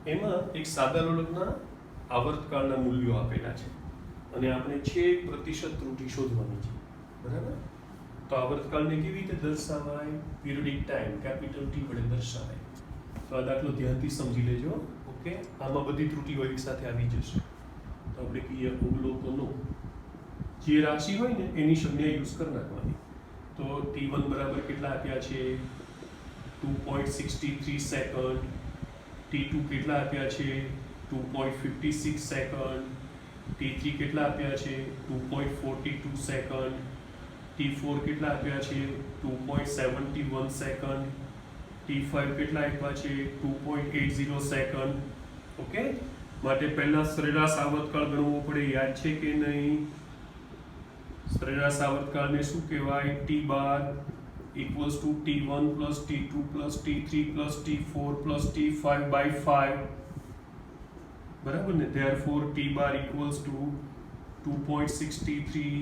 એમાં એક સાદા લોલકના આવર્તકાળના મૂલ્યો આપેલા છે અને આપણે છેક પ્રતિશત ત્રુટિ શોધવાની છે, બરાબર? તો આવર્તકાળને કેવી રીતે દર્શાવાય? પીરિયડિક ટાઈમ કેપિટલ ટી વડે દર્શાવાય. તો આ દાખલો ધ્યાનથી સમજી લેજો. ઓકે, આમાં બધી ત્રુટિઓ એક સાથે આવી જશે. તો આપણે કહીએ અવલોકનો, જે રાશિ હોય ને એની સંજ્ઞા યુઝ કરી નાખવાની. તો T1 બરાબર કેટલા આપ્યા છે? 2.63 સેકન્ડ. T2 કેટલા આપ્યા છે? 2.56 સેકન્ડ. T3 કેટલા આપ્યા છે? 2.42 સેકન્ડ. T4 કેટલા આપ્યા છે? 2.71 સેકન્ડ. T5 કેટલા આપ્યા છે? 2.80 સેકન્ડ. ઓકે, માટે પહેલા સરેરાશ આવર્તકાળ ગણવો પડે. યાદ છે કે નહીં? સરેરાશ આવર્તકાળને શું કહેવાય? T bar equals to T1 plus T2 plus T3 plus T4 plus T5 by 5. બરાબર ને? Therefore T bar equals to 2.63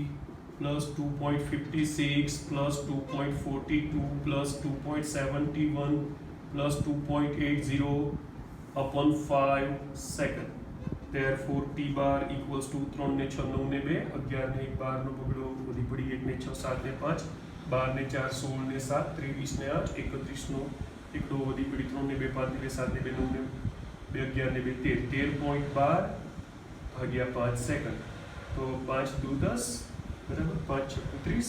plus 2.56 plus 2.42 plus 2.71 plus 2.80 upon 5 second. Therefore T bar equals to 3 ને 6 9 ને 2 11 ને 1 12 નો બગડો વધી પડી 1 ને 6 7 ને 5 12 ને 4 16 ને 7 23 ને 8 31 નો એકડો વધી પડી 3 ને 2 5 ને 2 7 ને 2 9 ને 2 11 ને 2 13 13.12 ભાગ્યા 5 સેકન્ડ. તો 5 દુ 10 બરાબર, 5 છક્કુ 30,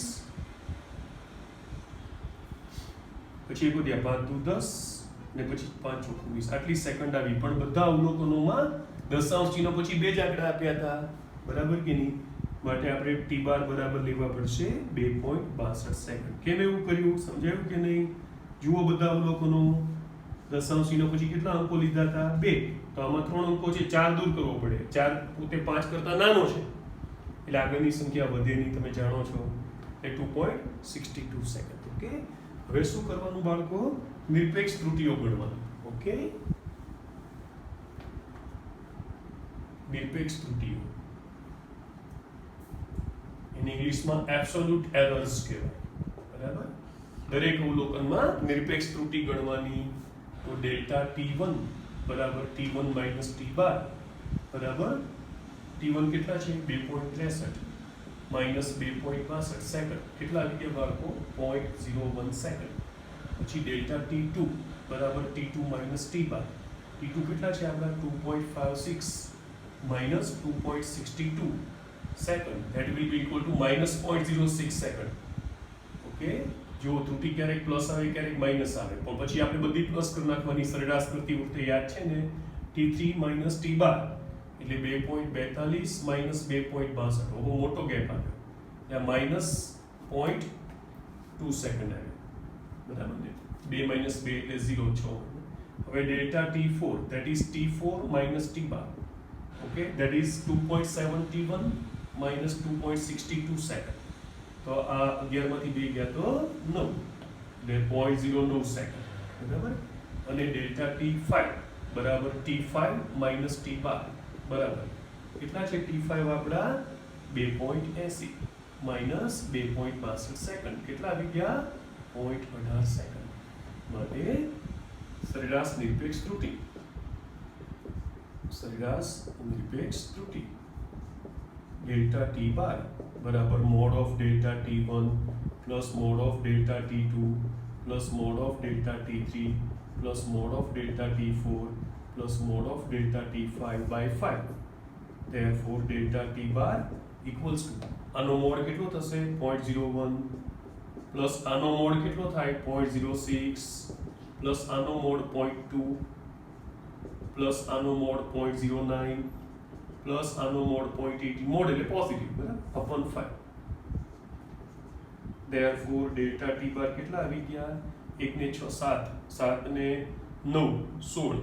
પછી એક વધ્યા 5 દુ 10 ને પછી 5 ચોખ્ખું 20. આટલી સેકન્ડ આવી. પણ બધા અવલોકનોમાં દશાંશ ચિહ્નો પછી બે જ આંકડા આપ્યા હતા, બરાબર કે નહીં? માટે આપણે T બાર બરાબર લેવા પડશે 2.62 સેકન્ડ. કેમ એવું કર્યું? સમજાયું કે નહીં? જુઓ બધા અવલોકનો, દશાંશ ચિહ્નો પછી કેટલા અંકો લીધા હતા? 2. તો આમાં 3 અંકો છે, 4 દૂર કરવો પડે. 4 પોતે 5 કરતા નાનો છે એટલે આગળની સંખ્યા વધે નહીં, તમે જાણો છો. એ 2.62 સેકન્ડ. ઓકે, હવે શું કરવાનું બાળકો? નિરપેક્ષ ત્રુટિઓ ગણવાની. ઓકે, નિરપેક્ષ ત્રુટિઓ ઇન ઇંગ્લિશમાં એબ્સોલ્યુટ એરર્સ કહેવાય, બરાબર? દરેક અવલોકનમાં નિરપેક્ષ ત્રુટિ ગણવાની. તો ડેલ્ટા T1 બરાબર T1 માઇનસ T બાર બરાબર T1 કેટલા છે? 2.63 માઇનસ 2.62 સેકન્ડ. કેટલા આવી ગયા બાળકો? 0.01 સેકન્ડ. પછી ડેલ્ટા T2 બરાબર T2 માઇનસ T બાર. T2 કેટલા છે આપણા? 2.56 minus 2.62 second. That will be equal to minus 0.06 second. Okay, જો ત્રુટિ ક્યારેક પ્લસ આવે ક્યારેક માઇનસ આવે, પણ પછી આપણે બધી પ્લસ કરી નાખવાની. સરેરાશ કરતી વખતે યાદ છે ને? T3 minus T બાર એટલે 2.42 minus 2.62. બહુ મોટો ગેપ આવ્યો, ત્યાં માઇનસ 0.2 સેકન્ડ આવ્યો, બરાબર ને? 2 minus 2 એટલે 0 6. હવે delta T4 that is T4 minus T bar. Okay, that is 2.71 minus 2.62 second. તો આ 11 માંથી 2 ગયા તો 9 એટલે 0.09 સેકન્ડ, બરાબર? અને ડેલ્ટા T5 બરાબર T5 minus T bar બરાબર કેટલા છે? T5 આપણા 2.80 minus 2.62 સેકન્ડ. કેટલા આવી ગયા? 0.18 સેકન્ડ. માટે સરેરાશ નિરપેક્ષ ત્રુટિ, સરેરાશ નિરપેક્ષ ત્રુટિ ડેલ્ટા T બાર બરાબર mod of delta T1 plus mod of delta T2 plus mod of delta T3 plus mod of delta T4 plus mod of delta T5 by 5. Therefore delta T bar equals to આનો mod કેટલો થશે? 0.01 plus આનો mod કેટલો થાય? 0.06 plus આનો mode 0.2 plus આનો mode 0.09 plus આનો mode 0.80. Mode એટલે પોઝિટિવ, બરાબર? અપોન 5. Therefore ડેલ્ટા T બાર કેટલા આવી ગયા? 1 ને 6 7, 7 ને 9 16.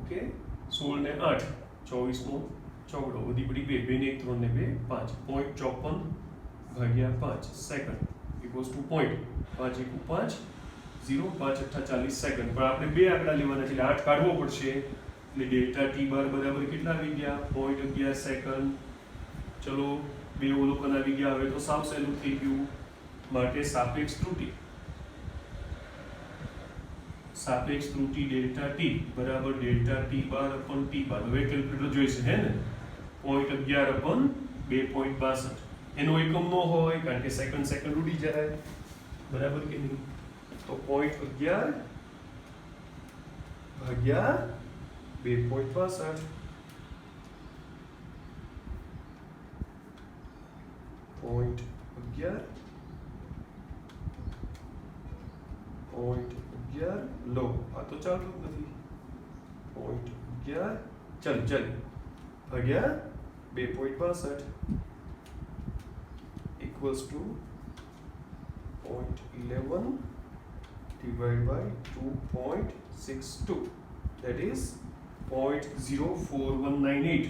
ઓકે, 16 ને 8 24 નો ચોગડો વધી પડી 2, 2 ને 1 3 ને 2 5. 0.54 ભાગ્યા 5 સેકન્ડ ઇક્વલ્સ ટુ 5 1 5 0 5 8 40 સેકન્ડ. પણ આપણે બે આંકડા લેવાના છે એટલે 8 કાઢવો પડશે. એટલે ડેલ્ટા T બાર બરાબર કેટલા આવી ગયા? 0.11 સેકન્ડ. ચલો બે અવલોકન આવી ગયા. હવે તો સાવ સહેલું થઈ ગયું. માટે સાપેક્ષ ત્રુટિ સાપેક્ષ ત્રુટિ ડેલ્ટા ટી બરાબર ડેલ્ટા ટી બાર અપન ટી બાર. હવે કેલ્ક્યુલેટર જોઈશે હે ને 0.11 અપન 2.62. એનો એકમ નો હોય કારણ કે સેકન્ડ ઉડી જાય, બરાબર કે નહીં? તો 0.11 ભાગ્યા 2.62. 0.11 લો, આ તો ચાલતું જ નથી. 0.11 ચલ ભાગ્યા 2.62 equals to 0.11 divided by 2.62, that is 0.04198.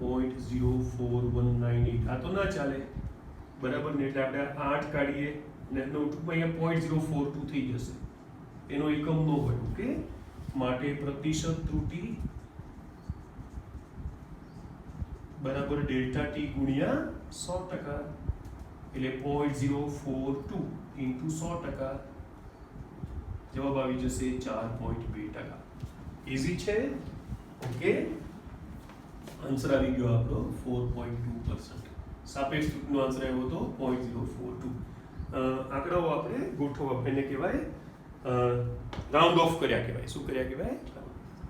0.04198 આ તો ના ચાલે, બરાબર ને? એટલે આપણે 8 કાઢીએ ને નોટબુકમાં અહીંયા 0.042 થઈ જશે, એનો એકમ નો હોય. ઓકે, માટે પ્રતિશત ત્રુટિ બરાબર ડેલ્ટા ટી ગુણ્યા 100%, એટલે 0.042 ઇન્ટુ 100%, જવાબ આવી જશે 4.2%. ઇઝી છે. ઓકે, આન્સર આવી ગયો આપણો 4.2%. સાપેક્ષ ત્રુટિનો આન્સર આવ્યો હતો 0.042. આંકડાઓ આપણે ગોઠવવા, એને કહેવાય રાઉન્ડ ઓફ કર્યા કહેવાય. શું કર્યા કહેવાય?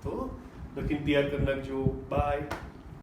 તો લખીને તૈયાર કરી નાખજો. બાય.